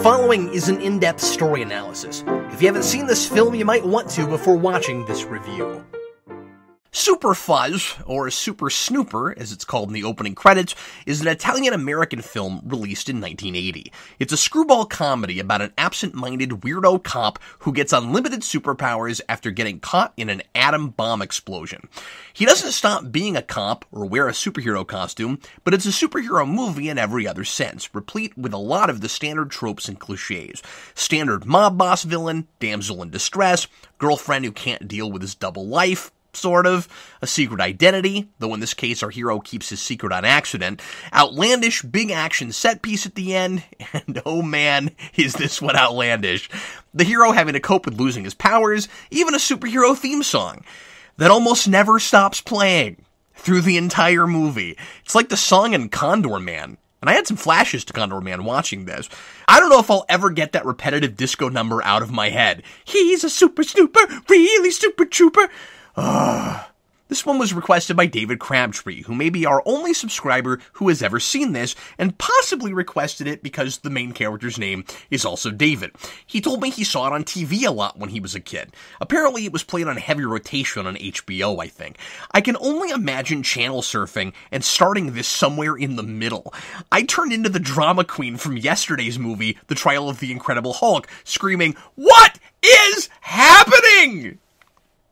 following is an in-depth story analysis. If you haven't seen this film, you might want to before watching this review. Super Fuzz, or Super Snooper, as it's called in the opening credits, is an Italian-American film released in 1980. It's a screwball comedy about an absent-minded weirdo cop who gets unlimited superpowers after getting caught in an atom bomb explosion. He doesn't stop being a cop or wear a superhero costume, but it's a superhero movie in every other sense, replete with a lot of the standard tropes and cliches. Standard mob boss villain, damsel in distress, girlfriend who can't deal with his double life, sort of, a secret identity, though in this case our hero keeps his secret on accident, outlandish big action set piece at the end, and oh man, is this one outlandish. The hero having to cope with losing his powers, even a superhero theme song that almost never stops playing through the entire movie. It's like the song in Condor Man. And I had some flashes to Condor Man watching this. I don't know if I'll ever get that repetitive disco number out of my head. He's a super snooper, really super trooper. This one was requested by David Crabtree, who may be our only subscriber who has ever seen this, and possibly requested it because the main character's name is also David. He told me he saw it on TV a lot when he was a kid. Apparently it was played on heavy rotation on HBO, I think. I can only imagine channel surfing and starting this somewhere in the middle. I turned into the drama queen from yesterday's movie, The Trial of the Incredible Hulk, screaming, "What is happening?"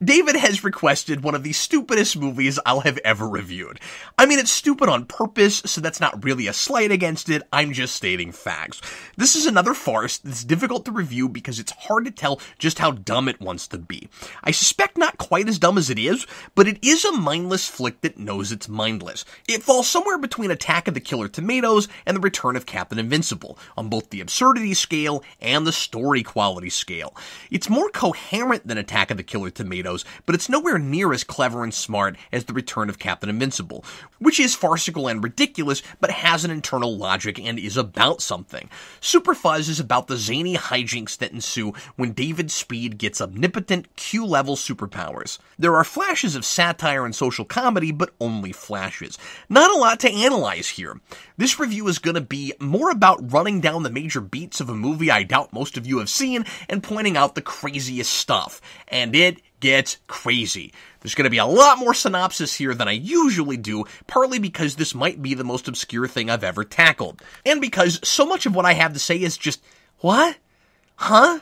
David has requested one of the stupidest movies I'll have ever reviewed. I mean, it's stupid on purpose, so that's not really a slight against it, I'm just stating facts. This is another farce that's difficult to review because it's hard to tell just how dumb it wants to be. I suspect not quite as dumb as it is, but it is a mindless flick that knows it's mindless. It falls somewhere between Attack of the Killer Tomatoes and The Return of Captain Invincible, on both the absurdity scale and the story quality scale. It's more coherent than Attack of the Killer Tomatoes, but it's nowhere near as clever and smart as The Return of Captain Invincible, which is farcical and ridiculous, but has an internal logic and is about something. Super Fuzz is about the zany hijinks that ensue when David Speed gets omnipotent Q-level superpowers. There are flashes of satire and social comedy, but only flashes. Not a lot to analyze here. This review is going to be more about running down the major beats of a movie I doubt most of you have seen and pointing out the craziest stuff. And it gets crazy. There's going to be a lot more synopsis here than I usually do, partly because this might be the most obscure thing I've ever tackled, and because so much of what I have to say is just, what? Huh?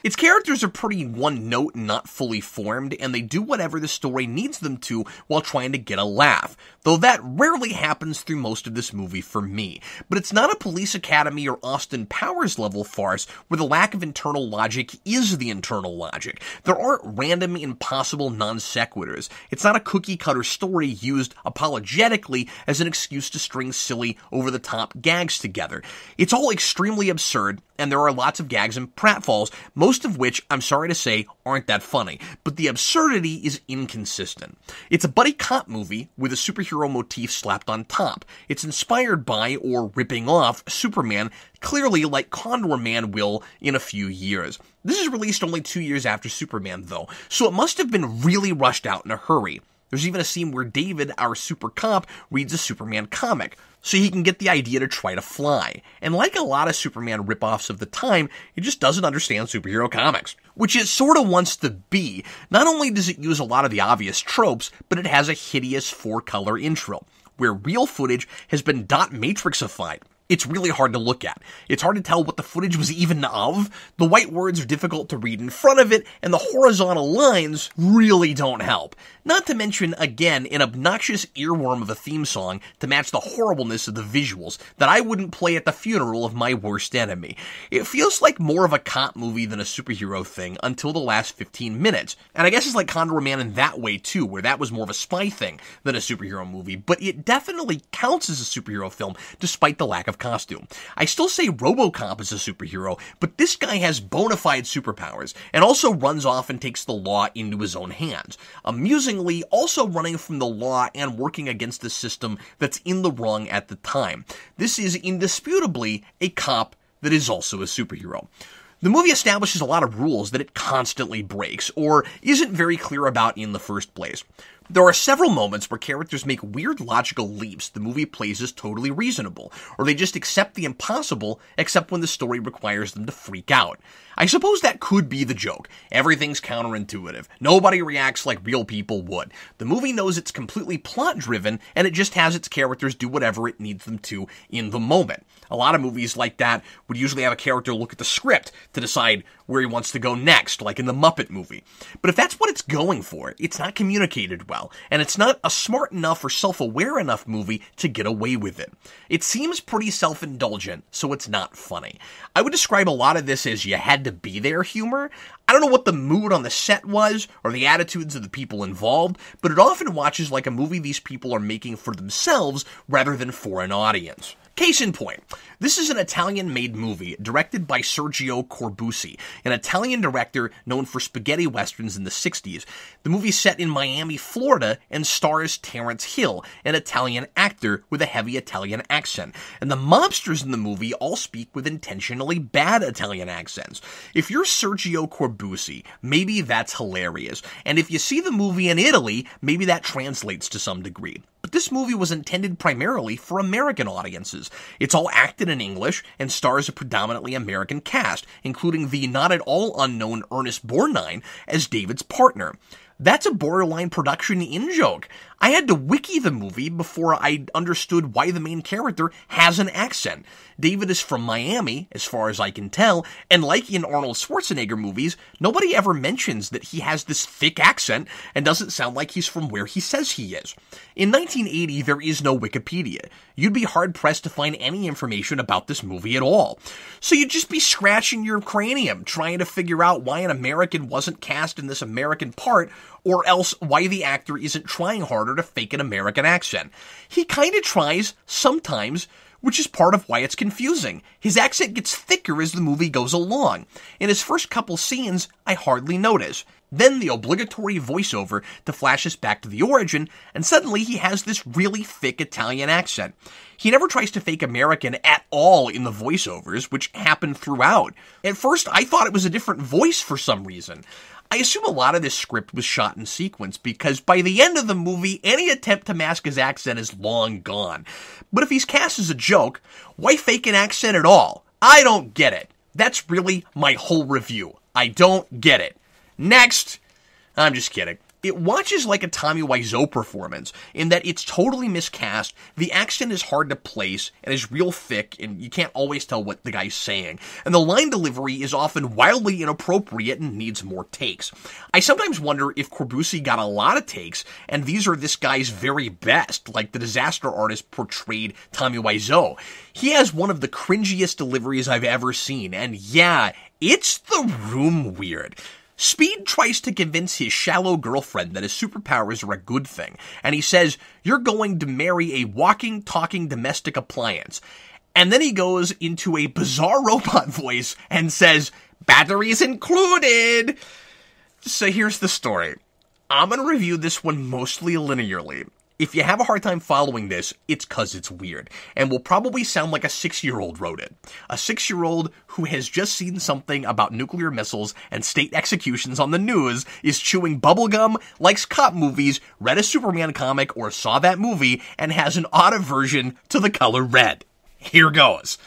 Its characters are pretty one-note and not fully formed, and they do whatever the story needs them to while trying to get a laugh, though that rarely happens through most of this movie for me. But it's not a Police Academy or Austin Powers level farce where the lack of internal logic is the internal logic. There aren't random, impossible non-sequiturs. It's not a cookie-cutter story used apologetically as an excuse to string silly, over-the-top gags together. It's all extremely absurd, and there are lots of gags and pratfalls, most of which, I'm sorry to say, aren't that funny, but the absurdity is inconsistent. It's a buddy cop movie with a superhero motif slapped on top. It's inspired by, or ripping off, Superman, clearly like Condor Man will in a few years. This is released only 2 years after Superman, though, so it must have been really rushed out in a hurry. There's even a scene where David, our super cop, reads a Superman comic, so he can get the idea to try to fly. And like a lot of Superman ripoffs of the time, it just doesn't understand superhero comics. Which it sort of wants to be. Not only does it use a lot of the obvious tropes, but it has a hideous 4-color intro, where real footage has been dot matrixified. It's really hard to look at. It's hard to tell what the footage was even of. The white words are difficult to read in front of it, and the horizontal lines really don't help. Not to mention, again, an obnoxious earworm of a theme song to match the horribleness of the visuals that I wouldn't play at the funeral of my worst enemy. It feels like more of a cop movie than a superhero thing until the last 15 minutes. And I guess it's like Condor Man in that way too, where that was more of a spy thing than a superhero movie, but it definitely counts as a superhero film despite the lack of costume. I still say RoboCop is a superhero, but this guy has bona fide superpowers, and also runs off and takes the law into his own hands. Amusingly, also running from the law and working against the system that's in the wrong at the time. This is indisputably a cop that is also a superhero. The movie establishes a lot of rules that it constantly breaks, or isn't very clear about in the first place. There are several moments where characters make weird logical leaps the movie plays as totally reasonable, or they just accept the impossible except when the story requires them to freak out. I suppose that could be the joke. Everything's counterintuitive. Nobody reacts like real people would. The movie knows it's completely plot-driven, and it just has its characters do whatever it needs them to in the moment. A lot of movies like that would usually have a character look at the script to decide where he wants to go next, like in the Muppet movie. But if that's what it's going for, it's not communicated well, and it's not a smart enough or self-aware enough movie to get away with it. It seems pretty self-indulgent, so it's not funny. I would describe a lot of this as you had to be there humor. I don't know what the mood on the set was, or the attitudes of the people involved, but it often watches like a movie these people are making for themselves rather than for an audience. Case in point, this is an Italian-made movie directed by Sergio Corbucci, an Italian director known for spaghetti westerns in the 60s. The movie's set in Miami, Florida, and stars Terence Hill, an Italian actor with a heavy Italian accent. And the mobsters in the movie all speak with intentionally bad Italian accents. If you're Sergio Corbucci, maybe that's hilarious. And if you see the movie in Italy, maybe that translates to some degree. But this movie was intended primarily for American audiences. It's all acted in English and stars a predominantly American cast, including the not at all unknown Ernest Borgnine as David's partner. That's a borderline production in-joke. I had to wiki the movie before I understood why the main character has an accent. David is from Miami, as far as I can tell, and like in Arnold Schwarzenegger movies, nobody ever mentions that he has this thick accent and doesn't sound like he's from where he says he is. In 1980, there is no Wikipedia. You'd be hard-pressed to find any information about this movie at all. So you'd just be scratching your cranium, trying to figure out why an American wasn't cast in this American part, or else why the actor isn't trying harder to fake an American accent. He kinda tries, sometimes, which is part of why it's confusing. His accent gets thicker as the movie goes along. In his first couple scenes, I hardly notice. Then the obligatory voiceover to flash us back to the origin, and suddenly he has this really thick Italian accent. He never tries to fake American at all in the voiceovers, which happen throughout. At first, I thought it was a different voice for some reason. I assume a lot of this script was shot in sequence, because by the end of the movie, any attempt to mask his accent is long gone. But if he's cast as a joke, why fake an accent at all? I don't get it. That's really my whole review. I don't get it. Next! I'm just kidding. It watches like a Tommy Wiseau performance, in that it's totally miscast, the accent is hard to place, and is real thick, and you can't always tell what the guy's saying, and the line delivery is often wildly inappropriate and needs more takes. I sometimes wonder if Corbucci got a lot of takes, and these are this guy's very best, like the disaster artist portrayed Tommy Wiseau. He has one of the cringiest deliveries I've ever seen, and yeah, it's the room weird. Speed tries to convince his shallow girlfriend that his superpowers are a good thing, and he says, "You're going to marry a walking, talking domestic appliance." And then he goes into a bizarre robot voice and says, "Batteries included!" So here's the story. I'm going to review this one mostly linearly. If you have a hard time following this, it's 'cause it's weird, and will probably sound like a 6-year-old wrote it. A 6-year-old who has just seen something about nuclear missiles and state executions on the news, is chewing bubblegum, likes cop movies, read a Superman comic, or saw that movie, and has an odd aversion to the color red. Here goes.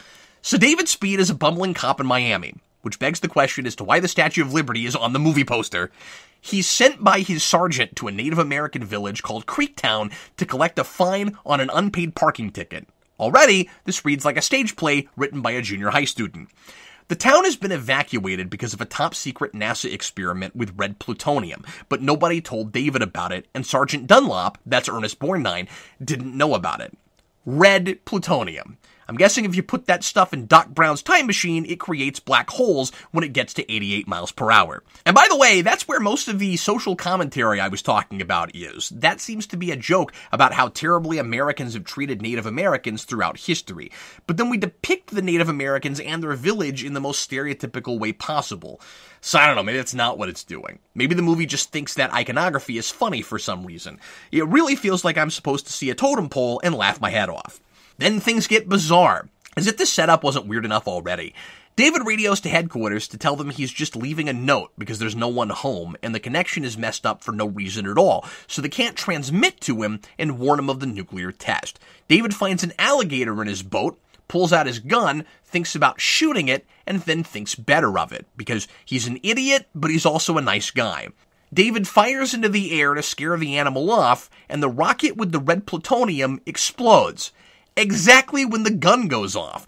So David Speed is a bumbling cop in Miami, which begs the question as to why the Statue of Liberty is on the movie poster. He's sent by his sergeant to a Native American village called Creektown to collect a fine on an unpaid parking ticket. Already, this reads like a stage play written by a junior high student. The town has been evacuated because of a top-secret NASA experiment with red plutonium, but nobody told David about it, and Sergeant Dunlop, that's Ernest Borgnine, didn't know about it. Red plutonium. I'm guessing if you put that stuff in Doc Brown's time machine, it creates black holes when it gets to 88 miles per hour. And by the way, that's where most of the social commentary I was talking about is. That seems to be a joke about how terribly Americans have treated Native Americans throughout history. But then we depict the Native Americans and their village in the most stereotypical way possible. So I don't know, maybe that's not what it's doing. Maybe the movie just thinks that iconography is funny for some reason. It really feels like I'm supposed to see a totem pole and laugh my head off. Then things get bizarre. As if this setup wasn't weird enough already. David radios to headquarters to tell them he's just leaving a note because there's no one home and the connection is messed up for no reason at all, so they can't transmit to him and warn him of the nuclear test. David finds an alligator in his boat, pulls out his gun, thinks about shooting it, and then thinks better of it, because he's an idiot, but he's also a nice guy. David fires into the air to scare the animal off, and the rocket with the red plutonium explodes. Exactly when the gun goes off.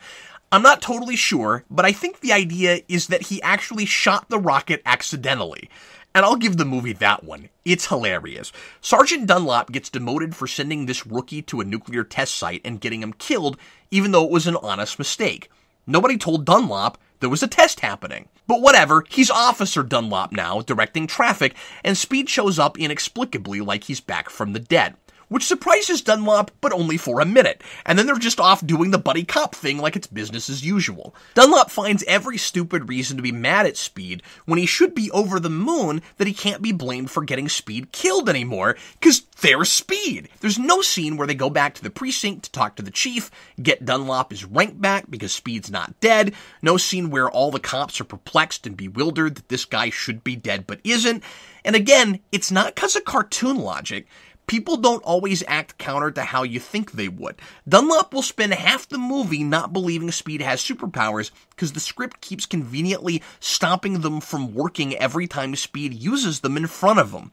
I'm not totally sure, but I think the idea is that he actually shot the rocket accidentally. And I'll give the movie that one. It's hilarious. Sergeant Dunlop gets demoted for sending this rookie to a nuclear test site and getting him killed, even though it was an honest mistake. Nobody told Dunlop there was a test happening. But whatever, he's Officer Dunlop now, directing traffic, and Speed shows up inexplicably like he's back from the dead. Which surprises Dunlop, but only for a minute, and then they're just off doing the buddy cop thing like it's business as usual. Dunlop finds every stupid reason to be mad at Speed when he should be over the moon that he can't be blamed for getting Speed killed anymore, because they're Speed. There's no scene where they go back to the precinct to talk to the chief, get Dunlop his rank back because Speed's not dead, no scene where all the cops are perplexed and bewildered that this guy should be dead but isn't, and again, it's not because of cartoon logic. People don't always act counter to how you think they would. Dunlop will spend half the movie not believing Speed has superpowers because the script keeps conveniently stopping them from working every time Speed uses them in front of him.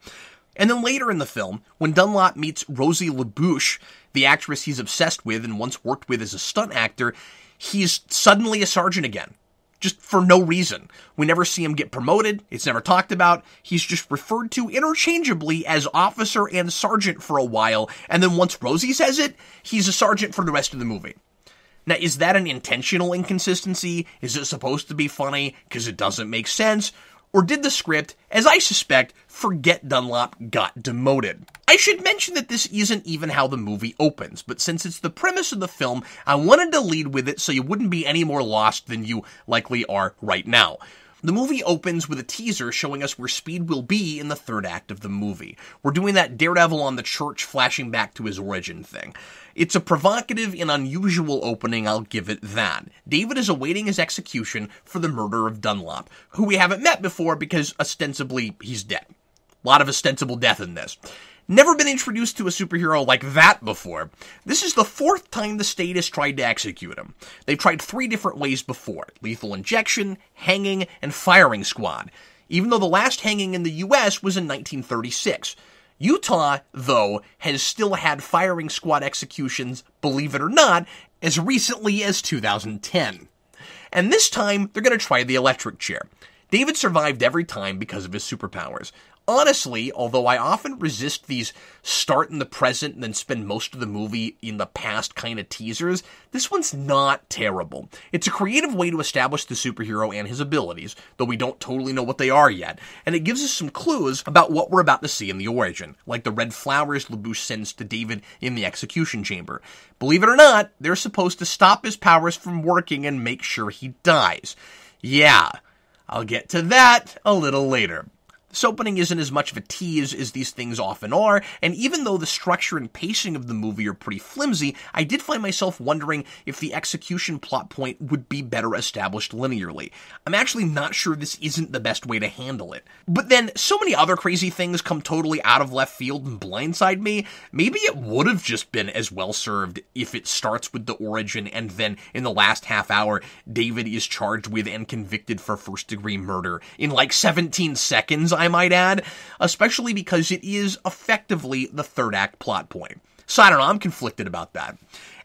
And then later in the film, when Dunlop meets Rosie LaBouche, the actress he's obsessed with and once worked with as a stunt actor, he's suddenly a sergeant again. Just for no reason. We never see him get promoted, it's never talked about, he's just referred to interchangeably as officer and sergeant for a while, and then once Rosie says it, he's a sergeant for the rest of the movie. Now, is that an intentional inconsistency? Is it supposed to be funny because it doesn't make sense? Or did the script, as I suspect, forget Dunlop got demoted? I should mention that this isn't even how the movie opens, but since it's the premise of the film, I wanted to lead with it so you wouldn't be any more lost than you likely are right now. The movie opens with a teaser showing us where Speed will be in the third act of the movie. We're doing that Daredevil on the church flashing back to his origin thing. It's a provocative and unusual opening, I'll give it that. David is awaiting his execution for the murder of Dunlop, who we haven't met before because ostensibly he's dead. A lot of ostensible death in this. Never been introduced to a superhero like that before. This is the fourth time the state has tried to execute him. They've tried 3 different ways before: lethal injection, hanging, and firing squad. Even though the last hanging in the US was in 1936. Utah, though, has still had firing squad executions, believe it or not, as recently as 2010. And this time, they're going to try the electric chair. David survived every time because of his superpowers. Honestly, although I often resist these start in the present and then spend most of the movie in the past kind of teasers, this one's not terrible. It's a creative way to establish the superhero and his abilities, though we don't totally know what they are yet, and it gives us some clues about what we're about to see in the origin, like the red flowers LaBouche sends to David in the execution chamber. Believe it or not, they're supposed to stop his powers from working and make sure he dies. Yeah, I'll get to that a little later. This opening isn't as much of a tease as these things often are, and even though the structure and pacing of the movie are pretty flimsy, I did find myself wondering if the execution plot point would be better established linearly. I'm actually not sure this isn't the best way to handle it. But then, so many other crazy things come totally out of left field and blindside me. Maybe it would have just been as well served if it starts with the origin and then in the last half hour, David is charged with and convicted for first-degree murder in like 17 seconds, I might add, especially because it is effectively the third act plot point. So I don't know, I'm conflicted about that.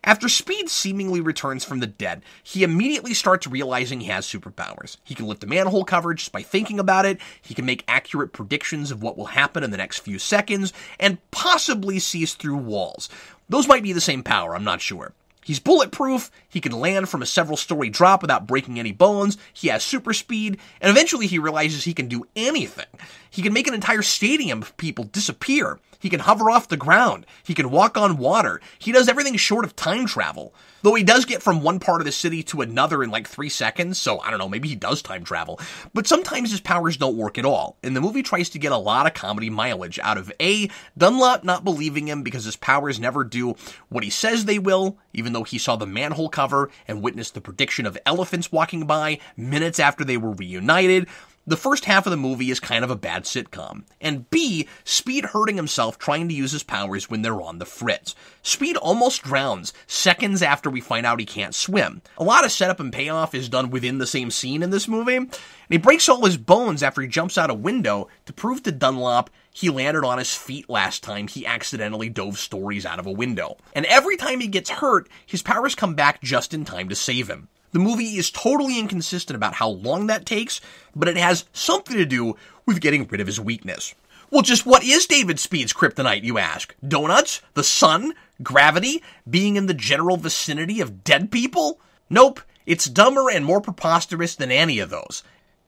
After Speed seemingly returns from the dead, he immediately starts realizing he has superpowers. He can lift a manhole cover just by thinking about it, he can make accurate predictions of what will happen in the next few seconds, and possibly sees through walls. Those might be the same power, I'm not sure. He's bulletproof, he can land from a several-story drop without breaking any bones, he has super speed, and eventually he realizes he can do anything. He can make an entire stadium of people disappear. He can hover off the ground. He can walk on water. He does everything short of time travel. Though he does get from one part of the city to another in like 3 seconds, so I don't know, maybe he does time travel. But sometimes his powers don't work at all, and the movie tries to get a lot of comedy mileage out of A, Dunlop not believing him because his powers never do what he says they will, even though though he saw the manhole cover and witnessed the prediction of elephants walking by minutes after they were reunited, the first half of the movie is kind of a bad sitcom. And B, Speed hurting himself trying to use his powers when they're on the fritz. Speed almost drowns seconds after we find out he can't swim. A lot of setup and payoff is done within the same scene in this movie. And he breaks all his bones after he jumps out a window to prove to Dunlop he landed on his feet last time he accidentally dove stories out of a window. And every time he gets hurt, his powers come back just in time to save him. The movie is totally inconsistent about how long that takes, but it has something to do with getting rid of his weakness. Well, just what is David Speed's kryptonite, you ask? Donuts? The sun? Gravity? Being in the general vicinity of dead people? Nope, it's dumber and more preposterous than any of those.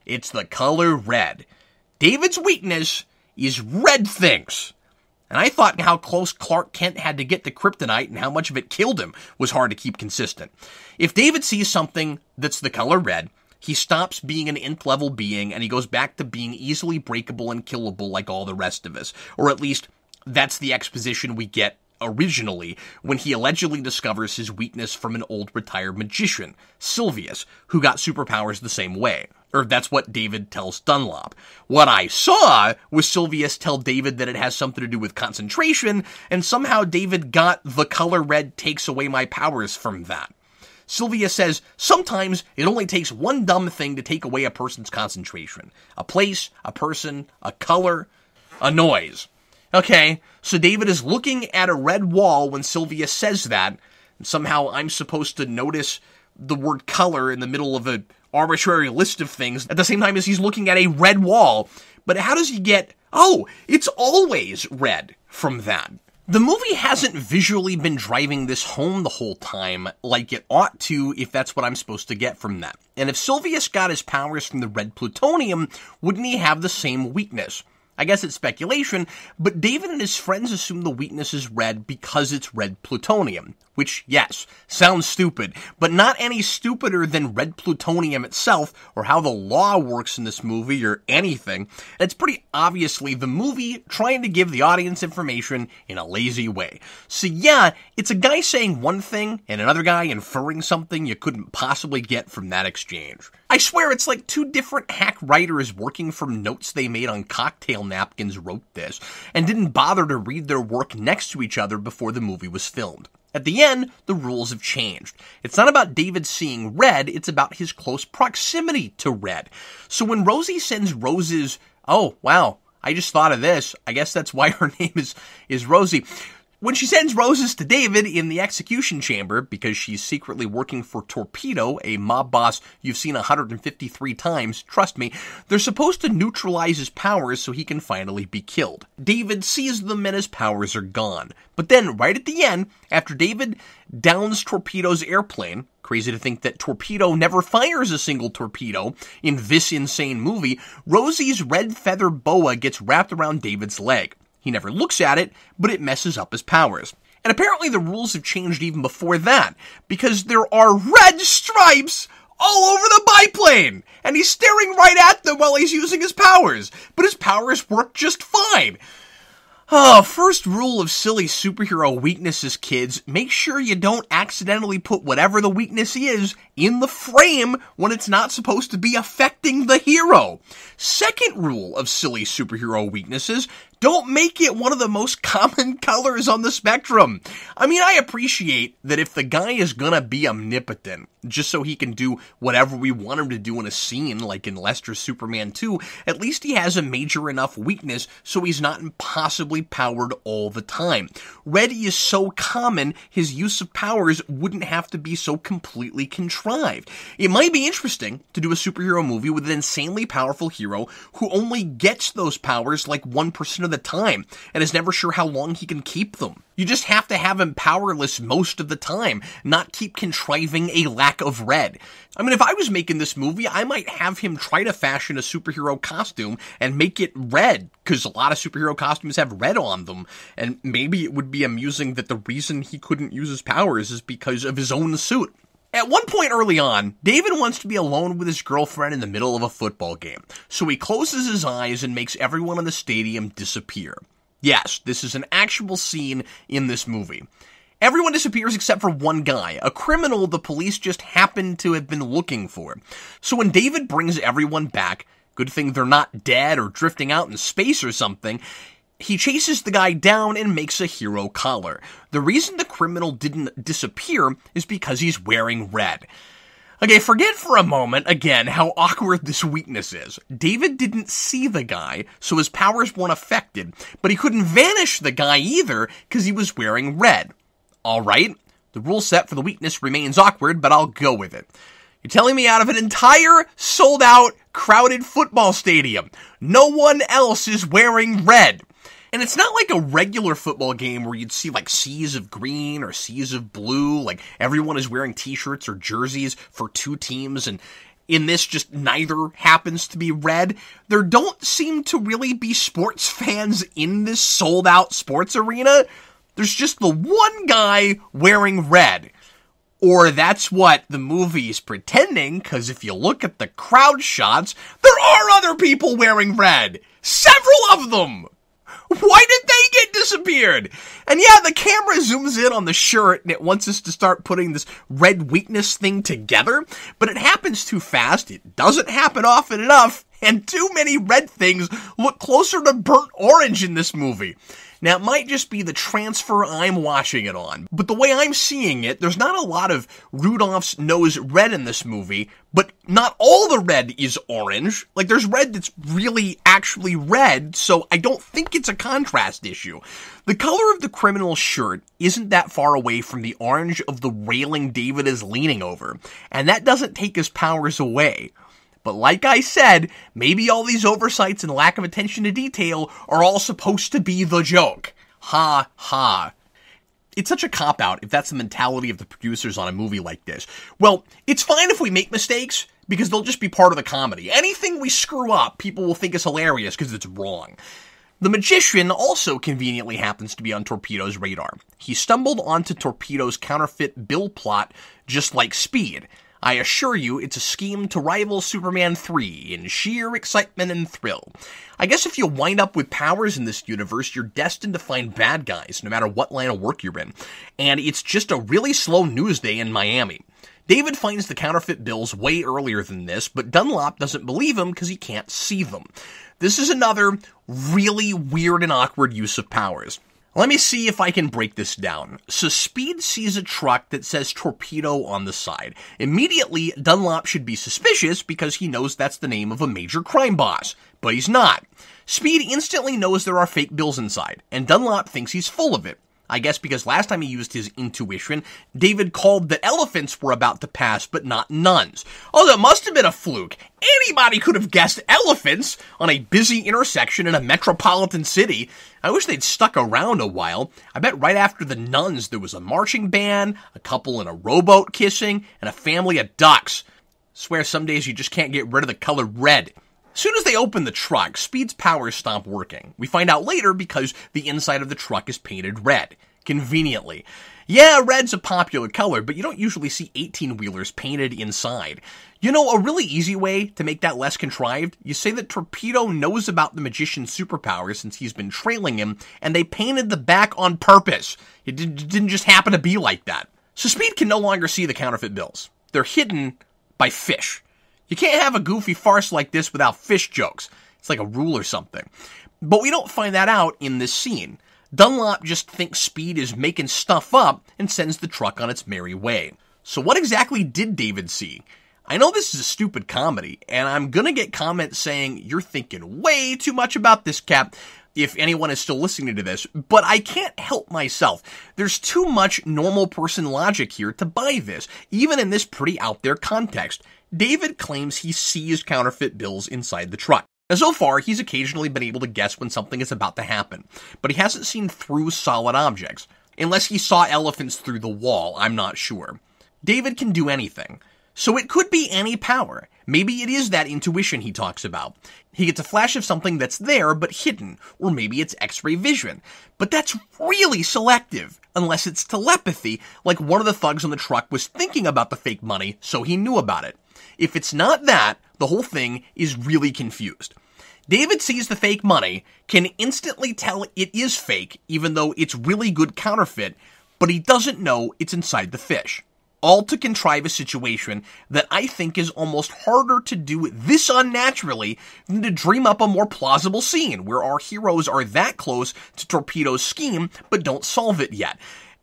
It's the color red. David's weakness is red things. And I thought how close Clark Kent had to get to kryptonite and how much of it killed him was hard to keep consistent. If David sees something that's the color red, he stops being an nth-level being and he goes back to being easily breakable and killable like all the rest of us. Or at least, that's the exposition we get originally when he allegedly discovers his weakness from an old retired magician, Sylvius, who got superpowers the same way. Or that's what David tells Dunlop. What I saw was Sylvius tell David that it has something to do with concentration, and somehow David got the color red takes away my powers from that. Sylvius says, sometimes it only takes one dumb thing to take away a person's concentration. A place, a person, a color, a noise. Okay, so David is looking at a red wall when Sylvius says that, and somehow I'm supposed to notice the word color in the middle of an arbitrary list of things at the same time as he's looking at a red wall. But how does he get, oh, it's always red from that? The movie hasn't visually been driving this home the whole time like it ought to if that's what I'm supposed to get from that. And if Sylvius got his powers from the red plutonium, wouldn't he have the same weakness? I guess it's speculation, but David and his friends assume the weakness is red because it's red plutonium. Which, yes, sounds stupid, but not any stupider than red plutonium itself, or how the law works in this movie, or anything. It's pretty obviously the movie trying to give the audience information in a lazy way. So yeah, it's a guy saying one thing, and another guy inferring something you couldn't possibly get from that exchange. I swear it's like two different hack writers working from notes they made on cocktail napkins wrote this, and didn't bother to read their work next to each other before the movie was filmed. At the end, the rules have changed. It's not about David seeing red, it's about his close proximity to red. So when Rosie sends roses, oh, wow, I just thought of this. I guess that's why her name is Rosie. When she sends roses to David in the execution chamber, because she's secretly working for Torpedo, a mob boss you've seen 153 times, trust me, they're supposed to neutralize his powers so he can finally be killed. David sees them and his powers are gone. But then, right at the end, after David downs Torpedo's airplane, crazy to think that Torpedo never fires a single torpedo in this insane movie, Rosie's red feather boa gets wrapped around David's leg. He never looks at it, but it messes up his powers. And apparently the rules have changed even before that, because there are red stripes all over the biplane! And he's staring right at them while he's using his powers, but his powers work just fine. Oh, first rule of silly superhero weaknesses, kids, make sure you don't accidentally put whatever the weakness is in the frame when it's not supposed to be affecting the hero. Second rule of silly superhero weaknesses, don't make it one of the most common colors on the spectrum. I mean, I appreciate that if the guy is gonna be omnipotent, just so he can do whatever we want him to do in a scene, like in Lester's Superman 2, at least he has a major enough weakness so he's not impossibly powered all the time. Red is so common, his use of powers wouldn't have to be so completely contrived. It might be interesting to do a superhero movie with an insanely powerful hero who only gets those powers like 1% of the time, and is never sure how long he can keep them. You just have to have him powerless most of the time, not keep contriving a lack of red. I mean, if I was making this movie, I might have him try to fashion a superhero costume and make it red, because a lot of superhero costumes have red on them, and maybe it would be amusing that the reason he couldn't use his powers is because of his own suit. At one point early on, David wants to be alone with his girlfriend in the middle of a football game, so he closes his eyes and makes everyone in the stadium disappear. Yes, this is an actual scene in this movie. Everyone disappears except for one guy, a criminal the police just happen to have been looking for. So when David brings everyone back, good thing they're not dead or drifting out in space or something, he chases the guy down and makes a hero collar. The reason the criminal didn't disappear is because he's wearing red. Okay, forget for a moment, again, how awkward this weakness is. David didn't see the guy, so his powers weren't affected, but he couldn't vanish the guy either because he was wearing red. Alright, the rule set for the weakness remains awkward, but I'll go with it. You're telling me out of an entire, sold-out, crowded football stadium, no one else is wearing red. And it's not like a regular football game where you'd see like seas of green or seas of blue, like everyone is wearing t-shirts or jerseys for two teams, and in this just neither happens to be red. There don't seem to really be sports fans in this sold-out sports arena. There's just the one guy wearing red. Or that's what the movie's pretending, because if you look at the crowd shots, there are other people wearing red! Several of them! Why did they get disappeared? And yeah, the camera zooms in on the shirt and it wants us to start putting this red weakness thing together, but it happens too fast, it doesn't happen often enough, and too many red things look closer to burnt orange in this movie. Now, it might just be the transfer I'm watching it on, but the way I'm seeing it, there's not a lot of Rudolph's nose red in this movie, but not all the red is orange. Like, there's red that's really actually red, so I don't think it's a contrast issue. The color of the criminal's shirt isn't that far away from the orange of the railing David is leaning over, and that doesn't take his powers away. But like I said, maybe all these oversights and lack of attention to detail are all supposed to be the joke. Ha ha. It's such a cop-out if that's the mentality of the producers on a movie like this. Well, it's fine if we make mistakes, because they'll just be part of the comedy. Anything we screw up, people will think is hilarious because it's wrong. The magician also conveniently happens to be on Torpedo's radar. He stumbled onto Torpedo's counterfeit bill plot just like Speed. I assure you, it's a scheme to rival Superman 3 in sheer excitement and thrill. I guess if you wind up with powers in this universe, you're destined to find bad guys, no matter what line of work you're in. And it's just a really slow news day in Miami. David finds the counterfeit bills way earlier than this, but Dunlop doesn't believe him because he can't see them. This is another really weird and awkward use of powers. Let me see if I can break this down. So Speed sees a truck that says Torpedo on the side. Immediately, Dunlop should be suspicious because he knows that's the name of a major crime boss. But he's not. Speed instantly knows there are fake bills inside, and Dunlop thinks he's full of it. I guess because last time he used his intuition, David called that elephants were about to pass, but not nuns. Oh, that must have been a fluke. Anybody could have guessed elephants on a busy intersection in a metropolitan city. I wish they'd stuck around a while. I bet right after the nuns there was a marching band, a couple in a rowboat kissing, and a family of ducks. Swear some days you just can't get rid of the color red. As soon as they open the truck, Speed's powers stop working. We find out later because the inside of the truck is painted red. Conveniently. Yeah, red's a popular color, but you don't usually see 18-wheelers painted inside. You know, a really easy way to make that less contrived? You say that Torpedo knows about the magician's superpowers since he's been trailing him, and they painted the back on purpose. It didn't just happen to be like that. So Speed can no longer see the counterfeit bills. They're hidden by fish. You can't have a goofy farce like this without fish jokes. It's like a rule or something. But we don't find that out in this scene. Dunlop just thinks Speed is making stuff up and sends the truck on its merry way. So what exactly did David see? I know this is a stupid comedy, and I'm gonna get comments saying, you're thinking way too much about this, Cap, if anyone is still listening to this, but I can't help myself. There's too much normal person logic here to buy this, even in this pretty out there context. David claims he sees counterfeit bills inside the truck. Now, so far, he's occasionally been able to guess when something is about to happen, but he hasn't seen through solid objects. Unless he saw elephants through the wall, I'm not sure. David can do anything. So it could be any power. Maybe it is that intuition he talks about. He gets a flash of something that's there but hidden, or maybe it's X-ray vision. But that's really selective, unless it's telepathy, like one of the thugs on the truck was thinking about the fake money, so he knew about it. If it's not that, the whole thing is really confused. David sees the fake money, can instantly tell it is fake, even though it's really good counterfeit, but he doesn't know it's inside the fish. All to contrive a situation that I think is almost harder to do this unnaturally than to dream up a more plausible scene where our heroes are that close to Torpedo's scheme but don't solve it yet.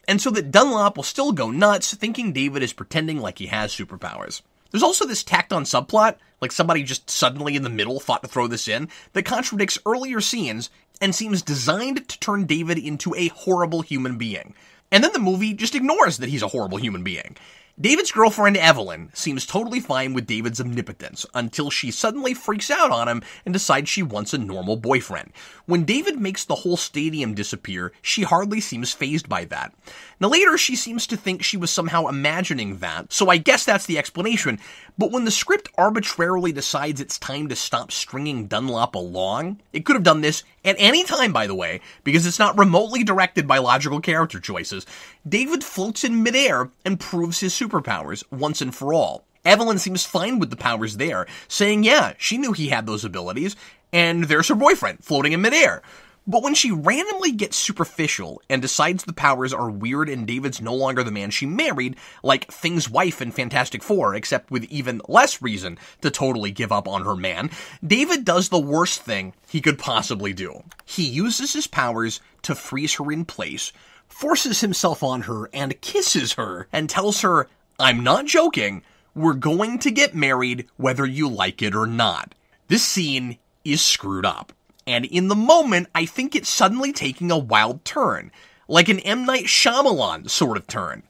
And so that Dunlop will still go nuts thinking David is pretending like he has superpowers. There's also this tacked on subplot, like somebody just suddenly in the middle thought to throw this in, that contradicts earlier scenes and seems designed to turn David into a horrible human being. And then the movie just ignores that he's a horrible human being. David's girlfriend, Evelyn, seems totally fine with David's omnipotence until she suddenly freaks out on him and decides she wants a normal boyfriend. When David makes the whole stadium disappear, she hardly seems fazed by that. Now later, she seems to think she was somehow imagining that, so I guess that's the explanation, but when the script arbitrarily decides it's time to stop stringing Dunlop along, it could have done this at any time, by the way, because it's not remotely directed by logical character choices. David floats in midair and proves his superpowers once and for all. Evelyn seems fine with the powers there, saying yeah, she knew he had those abilities, and there's her boyfriend floating in midair. But when she randomly gets superficial and decides the powers are weird and David's no longer the man she married, like Thing's wife in Fantastic Four, except with even less reason to totally give up on her man, David does the worst thing he could possibly do. He uses his powers to freeze her in place, forces himself on her and kisses her, and tells her, "I'm not joking, we're going to get married whether you like it or not." This scene is screwed up. And in the moment, I think it's suddenly taking a wild turn. Like an M. Night Shyamalan sort of turn.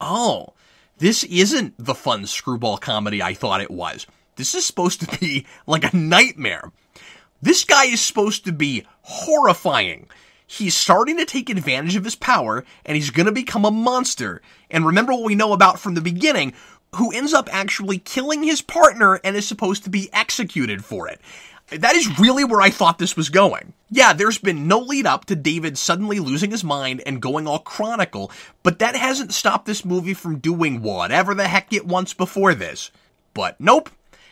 Oh, this isn't the fun screwball comedy I thought it was. This is supposed to be like a nightmare. This guy is supposed to be horrifying. He's starting to take advantage of his power, and he's gonna become a monster. And remember what we know about from the beginning, who ends up actually killing his partner and is supposed to be executed for it. That is really where I thought this was going. Yeah, there's been no lead up to David suddenly losing his mind and going all chronicle, but that hasn't stopped this movie from doing whatever the heck it wants before this. But nope.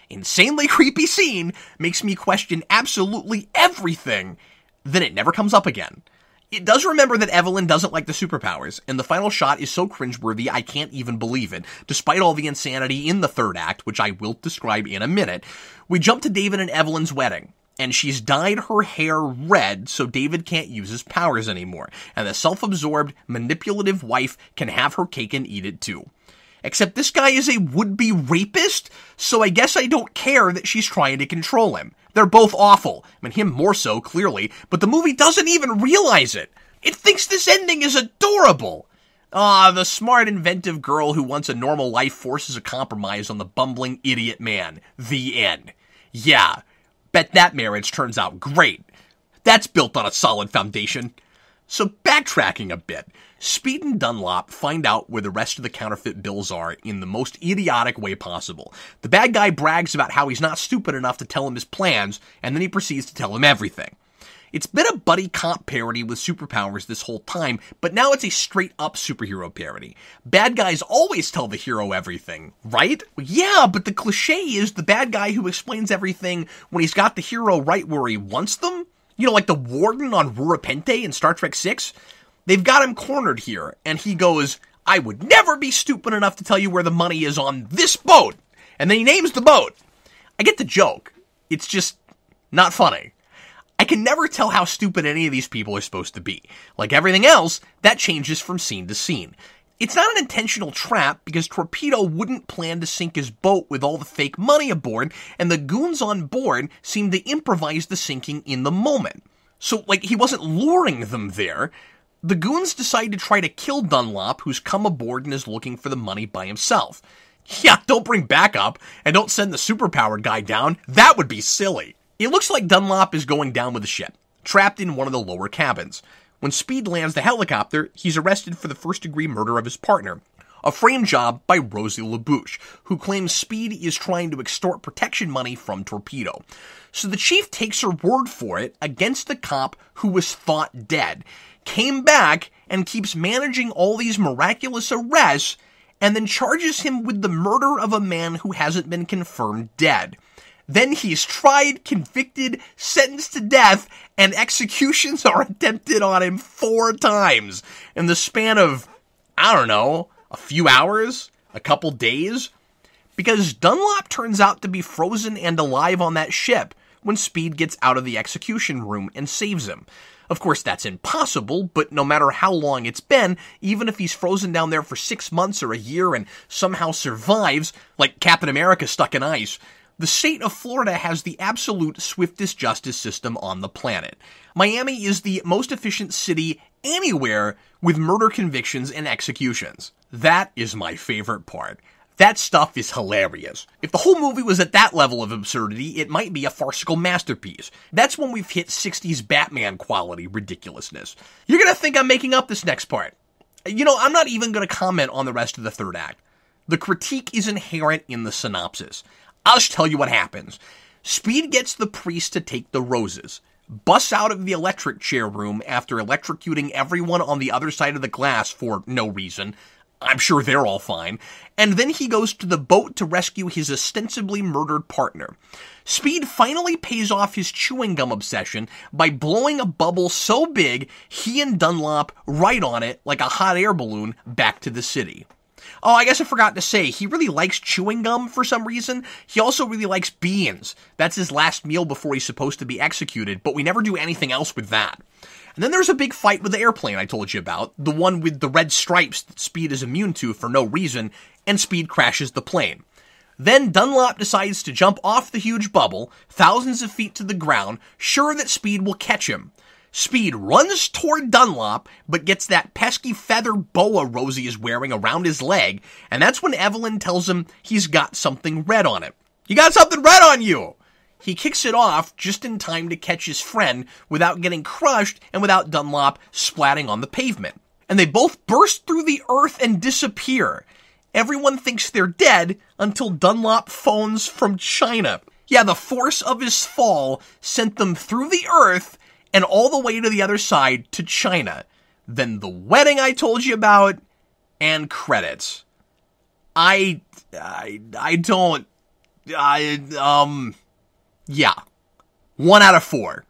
Insanely creepy scene makes me question absolutely everything. Then it never comes up again. It does remember that Evelyn doesn't like the superpowers, and the final shot is so cringeworthy I can't even believe it, despite all the insanity in the third act, which I will describe in a minute. We jump to David and Evelyn's wedding, and she's dyed her hair red so David can't use his powers anymore, and the self-absorbed, manipulative wife can have her cake and eat it too. Except this guy is a would-be rapist, so I guess I don't care that she's trying to control him. They're both awful. I mean, him more so, clearly, but the movie doesn't even realize it. It thinks this ending is adorable. The smart, inventive girl who wants a normal life forces a compromise on the bumbling idiot man. The end. Yeah, bet that marriage turns out great. That's built on a solid foundation. So backtracking a bit, Speed and Dunlop find out where the rest of the counterfeit bills are in the most idiotic way possible. The bad guy brags about how he's not stupid enough to tell him his plans, and then he proceeds to tell him everything. It's been a buddy cop parody with superpowers this whole time, but now it's a straight-up superhero parody. Bad guys always tell the hero everything, right? Yeah, but the cliché is the bad guy who explains everything when he's got the hero right where he wants them? You know, like the warden on Rura Penthe in Star Trek VI? They've got him cornered here, and he goes, "I would never be stupid enough to tell you where the money is on this boat." And then he names the boat. I get the joke. It's just not funny. I can never tell how stupid any of these people are supposed to be. Like everything else, that changes from scene to scene. It's not an intentional trap because Torpedo wouldn't plan to sink his boat with all the fake money aboard, and the goons on board seem to improvise the sinking in the moment. So, like, he wasn't luring them there. The goons decide to try to kill Dunlop, who's come aboard and is looking for the money by himself. Yeah, don't bring backup, and don't send the superpowered guy down. That would be silly. It looks like Dunlop is going down with the ship, trapped in one of the lower cabins. When Speed lands the helicopter, he's arrested for the first-degree murder of his partner, a frame job by Rosie LaBouche, who claims Speed is trying to extort protection money from Torpedo. So the chief takes her word for it against the cop who was thought dead, came back, and keeps managing all these miraculous arrests, and then charges him with the murder of a man who hasn't been confirmed dead. Then he's tried, convicted, sentenced to death, and executions are attempted on him 4 times in the span of I don't know, a few hours, a couple days? Because Dunlop turns out to be frozen and alive on that ship when Speed gets out of the execution room and saves him. Of course, that's impossible, but no matter how long it's been, even if he's frozen down there for 6 months or a year and somehow survives, like Captain America stuck in ice, the state of Florida has the absolute swiftest justice system on the planet. Miami is the most efficient city anywhere with murder convictions and executions. That is my favorite part. That stuff is hilarious. If the whole movie was at that level of absurdity, it might be a farcical masterpiece. That's when we've hit 60s Batman quality ridiculousness. You're gonna think I'm making up this next part. You know, I'm not even gonna comment on the rest of the third act. The critique is inherent in the synopsis. I'll just tell you what happens. Speed gets the priest to take the roses, busts out of the electric chair room after electrocuting everyone on the other side of the glass for no reason. I'm sure they're all fine. And then he goes to the boat to rescue his ostensibly murdered partner. Speed finally pays off his chewing gum obsession by blowing a bubble so big he and Dunlop ride on it like a hot air balloon back to the city. Oh, I guess I forgot to say, he really likes chewing gum for some reason. He also really likes beans. That's his last meal before he's supposed to be executed, but we never do anything else with that. And then there's a big fight with the airplane I told you about, the one with the red stripes that Speed is immune to for no reason, and Speed crashes the plane. Then Dunlop decides to jump off the huge bubble, thousands of feet to the ground, sure that Speed will catch him. Speed runs toward Dunlop, but gets that pesky feather boa Rosie is wearing around his leg, and that's when Evelyn tells him he's got something red on it. You got something red on you! He kicks it off just in time to catch his friend without getting crushed and without Dunlop splatting on the pavement. And they both burst through the earth and disappear. Everyone thinks they're dead until Dunlop phones from China. Yeah, the force of his fall sent them through the earth and all the way to the other side to China. Then the wedding I told you about, and credits. Yeah. 1 out of 4.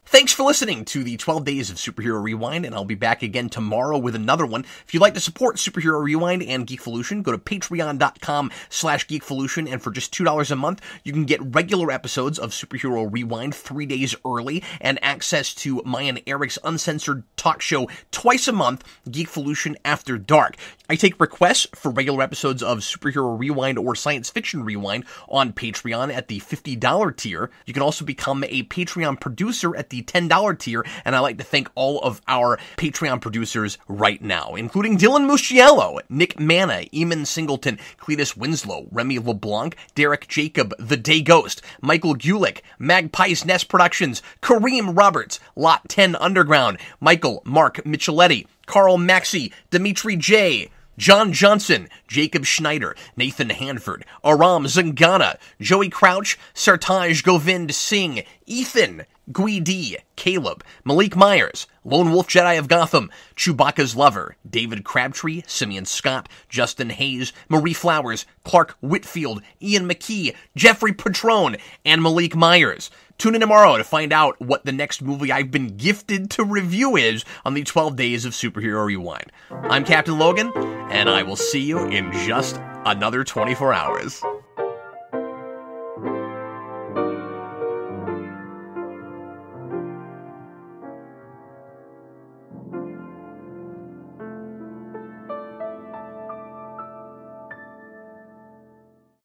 Thanks for listening to the 12 Days of Superhero Rewind, and I'll be back again tomorrow with another one. If you'd like to support Superhero Rewind and Geekvolution, go to patreon.com/Geekvolution, and for just $2 a month, you can get regular episodes of Superhero Rewind 3 days early, and access to my and Eric's uncensored talk show twice a month, Geekvolution After Dark. I take requests for regular episodes of Superhero Rewind or Science Fiction Rewind on Patreon at the $50 tier. You can also become a Patreon producer at the $10 tier, and I'd like to thank all of our Patreon producers right now, including Dylan Musciello, Nick Manna, Eamon Singleton, Cletus Winslow, Remy LeBlanc, Derek Jacob, The Day Ghost, Michael Gulick, Magpie's Nest Productions, Kareem Roberts, Lot 10 Underground, Michael Mark Micheletti, Carl Maxey, Dimitri J., John Johnson, Jacob Schneider, Nathan Hanford, Aram Zangana, Joey Crouch, Sartaj Govind Singh, Ethan, Guidi, Caleb, Malik Myers, Lone Wolf Jedi of Gotham, Chewbacca's Lover, David Crabtree, Simeon Scott, Justin Hayes, Marie Flowers, Clark Whitfield, Ian McKee, Jeffrey Patrone, and Malik Myers. Tune in tomorrow to find out what the next movie I've been gifted to review is on the 12 Days of Superhero Rewind. I'm Captain Logan, and I will see you in just another 24 hours.